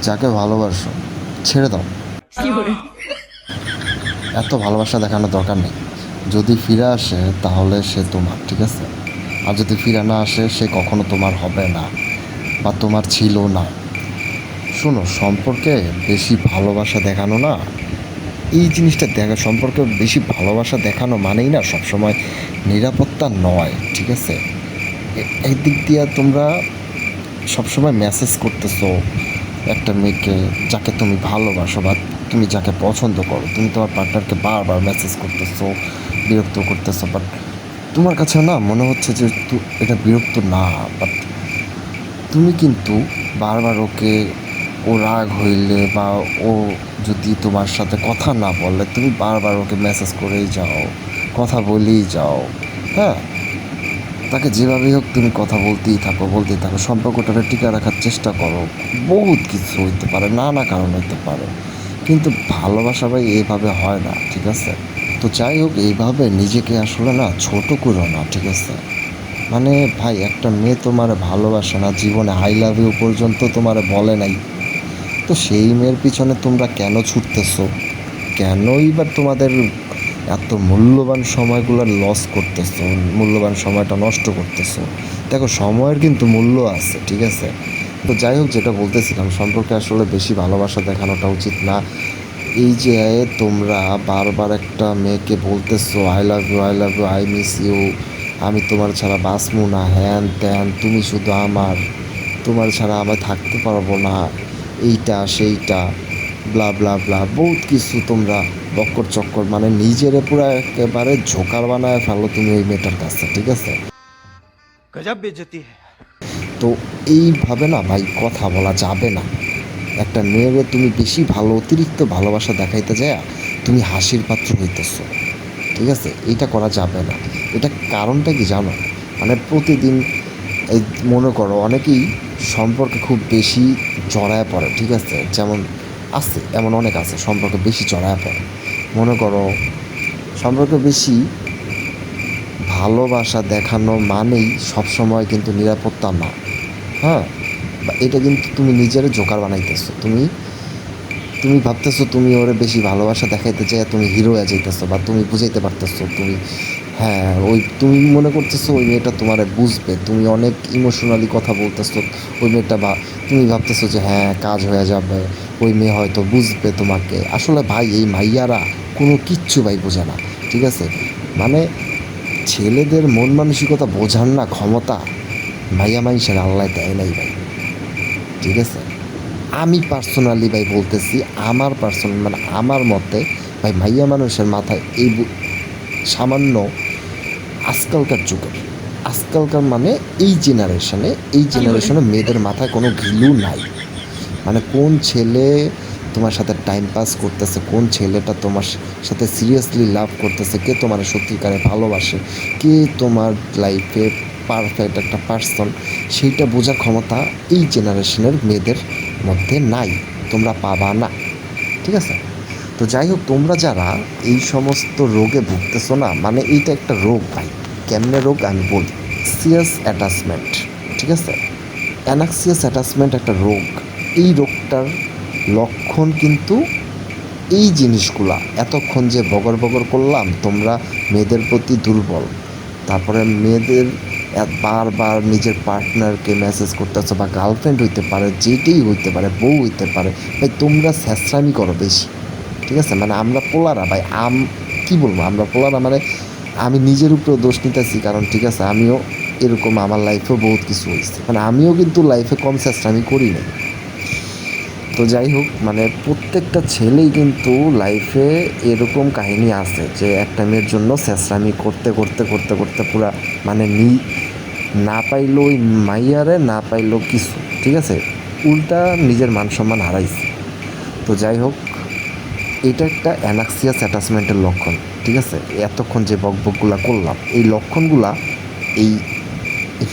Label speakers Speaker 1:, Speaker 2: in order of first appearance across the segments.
Speaker 1: যাকে ভালোবাসো ছেড়ে দাও, এত ভালোবাসা দেখানোর দরকার নেই। যদি ফিরে আসে তাহলে সে তোমার, ঠিক আছে? আর যদি ফিরে না আসে সে কখনো তোমার হবে না বা তোমার ছিল না। শোনো, সম্পর্কে বেশি ভালোবাসা দেখানো না, এই জিনিসটা দেখা, সম্পর্কে বেশি ভালোবাসা দেখানো মানেই না সবসময় নিরাপত্তা নয়, ঠিক আছে? একদিক দিয়ে তোমরা সবসময় মেসেজ করতেছো একটা মেয়েকে যাকে তুমি ভালোবাসো বা তুমি যাকে পছন্দ করো, তুমি তোমার পার্টনারকে বারবার মেসেজ করতেছো, বিরক্ত করতেছো, বাট তোমার কাছে না মনে হচ্ছে যে এটা বিরক্ত না, বাট তুমি কিন্তু বারবার ওকে, ও রাগ হইলে বা ও যদি তোমার সাথে কথা না বলে তুমি বারবার ওকে মেসেজ করেই যাও, কথা বলেই যাও। হ্যাঁ, তাকে যেভাবেই হোক তুমি কথা বলতেই থাকো, সম্পর্কটাকে টিকে রাখার চেষ্টা করো। বহুত কিছু হইতে পারে, নানা কারণ হইতে পারে, কিন্তু ভালোবাসা ভাই এইভাবে হয় না, ঠিক আছে? তো যাই হোক, এইভাবে নিজেকে আসলে না ছোট করো না, ঠিক আছে? মানে ভাই, একটা মেয়ে তোমার ভালোবাসে না, জীবনে আই লাভ ইউ পর্যন্ত তোমার বলে নাই, তো সেই মেয়ের পিছনে তোমরা কেন ছুটতেছো? কেনই বা তোমাদের এত মূল্যবান সময়গুলো লস করতেছো, মূল্যবান সময়টা নষ্ট করতেছো? দেখো, সময়ের কিন্তু মূল্য আছে, ঠিক আছে? তো যাই হোক, যেটা বলতেছিলাম, সম্পর্কে আসলে বেশি ভালোবাসা দেখানোটা উচিত না। এই যে তোমরা বারবার একটা মেয়েকে বলতেছো I love you, I love you, I miss you, আমি তোমার ছাড়া বাঁচবো না, হ্যান ত্যান, তুমি শুধু আমার, তোমার ছাড়া আমি থাকতে পারবো না, এইটা সেইটা, ব্লা ব্লা ব্লা, বহুত কিছু তোমরা বক্কর চক্কর, মানে নিজেরে পুরো একেবারে ঝোকার বানায় ফেলো তুমি ওই মেয়েটার কাছে, ঠিক আছে?
Speaker 2: गजब बेइज्जती है।
Speaker 1: তো এইভাবে না ভাই কথা বলা যাবে না। একটা মেয়েরে তুমি বেশি ভালো, অতিরিক্ত ভালোবাসা দেখাইতে যায় তুমি হাসির পাত্র হইতেছো, ঠিক আছে? এইটা করা যাবে না। এটা কারণটা কি জানো? মানে প্রতিদিন এই মনে করো অনেকেই সম্পর্কে খুব বেশি জড়ায় পড়ে, ঠিক আছে? যেমন আছে, এমন অনেক আছে সম্পর্কে বেশি জড়ায় পড়ে। মনে করো সম্পর্কে বেশি ভালোবাসা দেখানো মানেই সবসময় কিন্তু নিরাপত্তা না। হ্যাঁ, বা এটা কিন্তু তুমি নিজের জোকার বানাইতেছো। তুমি তুমি ভাবতেছো তুমি ওরে বেশি ভালোবাসা দেখাইতে চাই, তুমি হিরো হয়ে যাইতেছো, বা তুমি বুঝাইতে পারতেছো তুমি, হ্যাঁ, ওই তুমি মনে করতেছো ওই মেয়েটা তোমার বুঝবে, তুমি অনেক ইমোশনালি কথা বলতেছো ওই মেয়েটা, বা তুমি ভাবতেছো যে হ্যাঁ কাজ হয়ে যাবে, ওই মেয়ে হয়তো বুঝবে তোমাকে। আসলে ভাই, এই মাইয়ারা কোনো কিচ্ছু ভাই বোঝে না, ঠিক আছে? মানে ছেলেদের মন মানসিকতা বোঝার না ক্ষমতা মাইয়া মানুষের আল্লাহ দেয় নাই ভাই, ঠিক আছে? আমি পার্সোনালি ভাই বলতেছি, আমার পার্সোনাল মানে আমার মতে ভাই, মাইয়া মানুষের মাথায় এই সামান্য আজকালকার যুগের, আজকালকার মানে এই জেনারেশনে মেয়েদের মাথায় কোনো ঘিলু নাই। মানে কোন ছেলে তোমার সাথে টাইম পাস করতেছে, কোন ছেলেটা তোমার সাথে সিরিয়াসলি লাভ করতেছে, কে তোমার সত্যিকারে ভালোবাসে, কে তোমার লাইফে পারফেক্ট একটা পার্সন, সেইটা বোঝার ক্ষমতা এই জেনারেশনের মেয়েদের মধ্যে নাই, তোমরা পাবা না, ঠিক আছে? তো যাই হোক, তোমরা যারা এই সমস্ত রোগে ভুগতেছো না, মানে এইটা একটা রোগ ভাই। কেমনে রোগ আমি বলি, সিরিয়াস অ্যাটাচমেন্ট, ঠিক আছে? অ্যানাক্সিয়াস অ্যাটাচমেন্ট একটা রোগ। এই রোগটার লক্ষণ কিন্তু এই জিনিসগুলা, এতক্ষণ যে বগর বগর করলাম, তোমরা মেয়েদের প্রতি দুর্বল, তারপরে মেয়েদের বারবার নিজের পার্টনারকে মেসেজ করতেছো, বা গার্লফ্রেন্ড হইতে পারে, যেটাই হইতে পারে, বউ হইতে পারে, ভাই তোমরা স্যাঁচরামি করো বেশি, ঠিক আছে? মানে আমরা পোলারা ভাই, কী বলবো, আমরা পোলারা মানে আমি নিজের উপরেও দোষ নিতেছি, কারণ ঠিক আছে আমিও এরকম, আমার লাইফেও বহুত কিছু হয়েছে, মানে আমিও কিন্তু লাইফে কম চেষ্টা করি না। তো যাই হোক, মানে প্রত্যেকটা ছেলেই কিন্তু লাইফে এরকম কাহিনী আছে যে একটা মেয়ের জন্য চেষ্টামি করতে করতে করতে করতে পুরা, মানে না পাইলো ওই মাইয়ারে, না পাইলো কিছু, ঠিক আছে, উল্টা নিজের মান সম্মান হারাইছে। তো যাই হোক, এটা একটা অ্যানাক্সিয়াস অ্যাটাচমেন্টের লক্ষণ, ঠিক আছে? এতক্ষণ যে বকবকগুলা করলাম, এই লক্ষণগুলা এই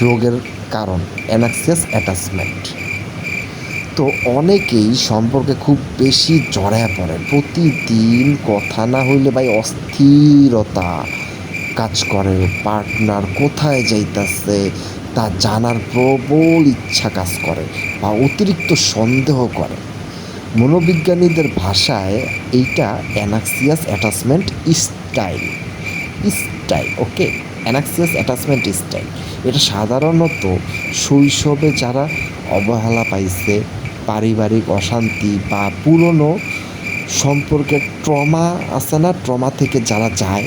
Speaker 1: রোগের কারণ, অ্যানাক্সিয়াস অ্যাটাচমেন্ট। তো অনেকেই সম্পর্কে খুব বেশি জড়ায় পড়ে, প্রতিদিন কথা না হইলে ভাই অস্থিরতা কাজ করে, পার্টনার কোথায় যাইতাছে তা জানার প্রবল ইচ্ছা কাজ করে, বা অতিরিক্ত সন্দেহ করে। মনোবিজ্ঞানীদের ভাষায় এইটা অ্যানাক্সিয়াস অ্যাটাচমেন্ট স্টাইল। ওকে, অ্যানাক্সিয়াস অ্যাটাচমেন্ট স্টাইল এটা সাধারণত শৈশবে যারা অবহেলা পাইছে, পারিবারিক অশান্তি বা পুরনো সম্পর্কের ট্রমা আছে না, ট্রমা থেকে যারা যায়,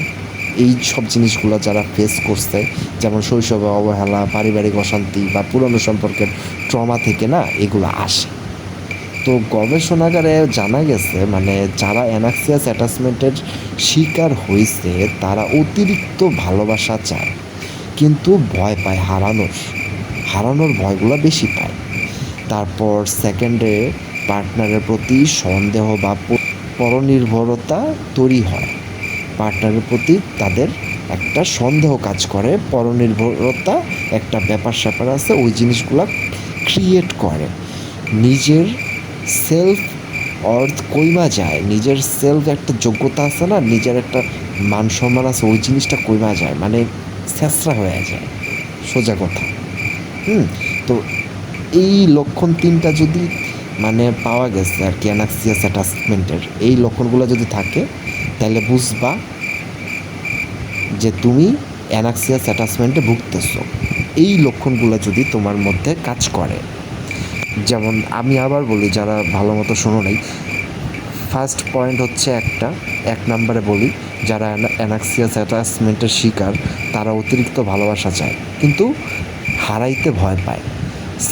Speaker 1: এই সব জিনিসগুলো যারা ফেস করছে, যেমন শৈশবে অবহেলা, পারিবারিক অশান্তি বা পুরনো সম্পর্কের ট্রমা থেকে না এগুলো আসে। তো গবেষণাগারে জানা গেছে মানে যারা অ্যানাক্সিয়াস অ্যাটাচমেন্টের শিকার হয়েছে তারা অতিরিক্ত ভালোবাসা চায়, কিন্তু ভয় পায় হারানোর ভয়গুলো বেশি পায়। তারপর সেকেন্ডে পার্টনারের প্রতি সন্দেহ বা পরনির্ভরতা তৈরি হয়। পার্টনারের প্রতি তাদের একটা সন্দেহ কাজ করে, পরনির্ভরতা একটা ব্যাপার স্যাপার আছে, ওই জিনিসগুলো ক্রিয়েট করে। নিজের সেলফ অর্থ কইমা যায়, নিজের সেলফ একটা যোগ্যতা আছে না, নিজের একটা মান সম্মান আছে, ওই জিনিসটা কইমা যায়, মানে ছেঁচড়া হয়ে যায়, সোজা কথা। তো এই লক্ষণ তিনটা যদি মানে পাওয়া গেছে আর কি অ্যানাক্সিয়াস অ্যাটাচমেন্টের, এই লক্ষণগুলো যদি থাকে তাহলে বুঝবা যে তুমি অ্যানাক্সিয়াস অ্যাটাচমেন্টে ভুগতেছো। এই লক্ষণগুলো যদি তোমার মধ্যে কাজ করে, যেমন আমি আবার বলি যারা ভালো মতো শোনো নাই, ফার্স্ট পয়েন্ট হচ্ছে এক নম্বরে বলি যারা অ্যানাক্সিয়াস অ্যাটাচমেন্টের শিকার তারা অতিরিক্ত ভালোবাসা চায় কিন্তু হারাইতে ভয় পায়।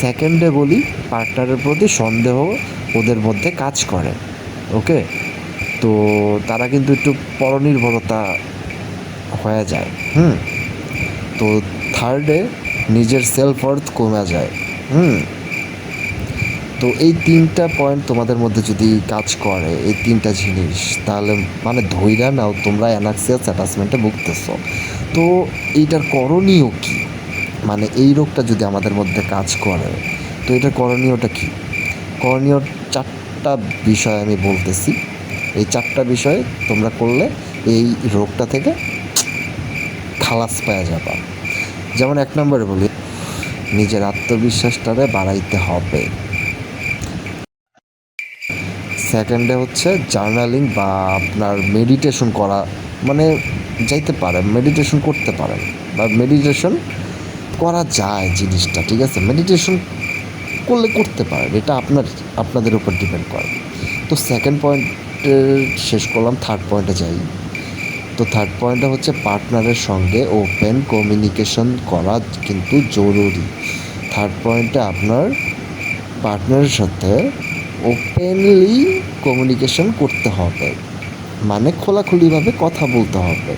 Speaker 1: সেকেন্ডে বলি পার্টনারের প্রতি সন্দেহ ওদের মধ্যে কাজ করে। ওকে, তো তারা কিন্তু একটু পরনির্ভরতা হয়ে যায়। তো থার্ডে নিজের সেলফ ওয়ার্থ কমে যায়। তো এই তিনটা পয়েন্ট তোমাদের মধ্যে যদি কাজ করে, এই তিনটা জিনিস, তাহলে মানে ধইরা নাও তোমরা অ্যানাক্সিয়াস অ্যাটাচমেন্টে ভুগতেছো। তো এইটার করণীয় কী, মানে এই রোগটা যদি আমাদের মধ্যে কাজ করে তো এটার করণীয়টা কী? করণীয় চারটা বিষয় আমি বলতেছি। এই চারটা বিষয় তোমরা করলে এই রোগটা থেকে খালাস পাওয়া যাবে। যেমন এক নম্বরে বলি, নিজের আত্মবিশ্বাসটারে বাড়াইতে হবে। সেকেন্ডে হচ্ছে জার্নালিং বা আপনার মেডিটেশন করা, মানে যাইতে পারেন মেডিটেশন করতে পারেন বা মেডিটেশন করা যায় জিনিসটা, ঠিক আছে, মেডিটেশন করলে করতে পারেন, এটা আপনাদের উপর ডিপেন্ড করে। তো সেকেন্ড পয়েন্টে শেষ করলাম, থার্ড পয়েন্টে যাই। তো থার্ড পয়েন্টটা হচ্ছে পার্টনারের সঙ্গে ওপেন কমিউনিকেশন করা কিন্তু জরুরি। থার্ড পয়েন্টে আপনার পার্টনারের সাথে ওপেনলি কমিউনিকেশন করতে হবে, মানে খোলাখুলিভাবে কথা বলতে হবে।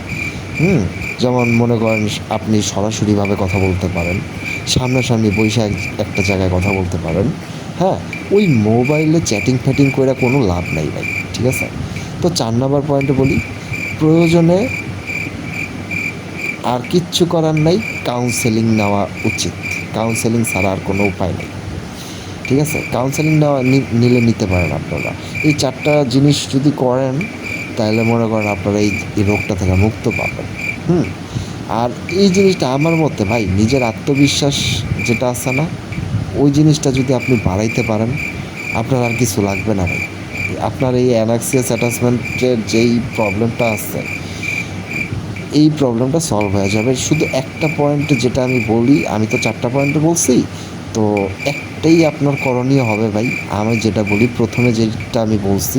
Speaker 1: যেমন মনে করেন আপনি সরাসরিভাবে কথা বলতে পারেন, সামনাসামনি বসে একটা জায়গায় কথা বলতে পারেন। হ্যাঁ, ওই মোবাইলে চ্যাটিং ফ্যাটিং করে কোনো লাভ নাই ভাই, ঠিক আছে। তো 4 নম্বর পয়েন্টে বলি, প্রয়োজনে আর কিচ্ছু করার নাই, কাউন্সেলিং নেওয়া উচিত। কাউন্সেলিং ছাড়া আর কোনো উপায় নেই, ঠিক আছে। কাউন্সেলিং নিলে নিতে পারেন আপনারা। এই চারটা জিনিস যদি করেন তাহলে মনে করেন আপনারা এই রোগটা থেকে মুক্ত পাবেন। আর এই জিনিসটা আমার মতে ভাই, নিজের আত্মবিশ্বাস যেটা আছে না, ওই জিনিসটা যদি আপনি বাড়াইতে পারেন আপনার আর কিছু লাগবে না ভাই। আপনার এই অ্যানাক্সিয়াস অ্যাটাচমেন্টের যেই প্রবলেমটা আছে এই প্রবলেমটা সলভ হয়ে যাবে। শুধু একটা পয়েন্ট যেটা আমি বলি, আমি তো চারটা পয়েন্ট বলছি, তো একটাই আপনার করণীয় হবে ভাই। আমি যেটা বলি প্রথমে, যেটা আমি বলছি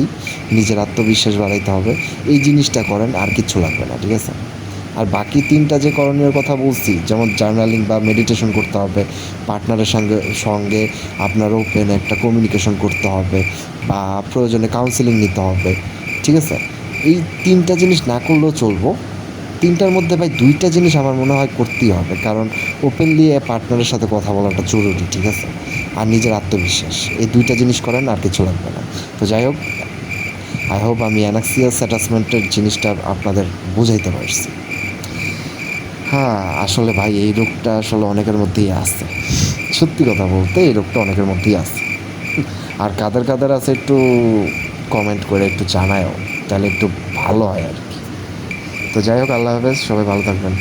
Speaker 1: নিজের আত্মবিশ্বাস বাড়াইতে হবে, এই জিনিসটা করেন, আর কিচ্ছু লাগবে না, ঠিক আছে। আর বাকি তিনটা যে করণীয় কথা বলছি, যেমন জার্নালিং বা মেডিটেশন করতে হবে, পার্টনারের সঙ্গে আপনার ওপেন একটা কমিউনিকেশন করতে হবে, বা প্রয়োজনে কাউন্সেলিং নিতে হবে, ঠিক আছে। এই তিনটা জিনিস না করলেও চলবো। তিনটার মধ্যে ভাই দুইটা জিনিস আমার মনে হয় করতেই হবে, কারণ ওপেনলি পার্টনারের সাথে কথা বলাটা জরুরি, ঠিক আছে। আর নিজের আত্মবিশ্বাস, এই দুইটা জিনিস করেন, আর কিছু লাগবে না। তো যাই হোক, আই হোপ আমি অ্যানাক্সিয়াস অ্যাটাচমেন্টের জিনিসটা আপনাদের বুঝাইতে পারছি। হ্যাঁ, আসলে ভাই এই রোগটা আসলে অনেকের মধ্যেই আছে, সত্যি কথা বলতে এই রোগটা অনেকের মধ্যেই আছে। আর কাদের কাদের আছে একটু কমেন্ট করে একটু জানায়ও, তাহলে একটু ভালো হয় আর কি। তো যাই হোক, আল্লাহ হাফেজ, সবাই ভালো থাকবেন।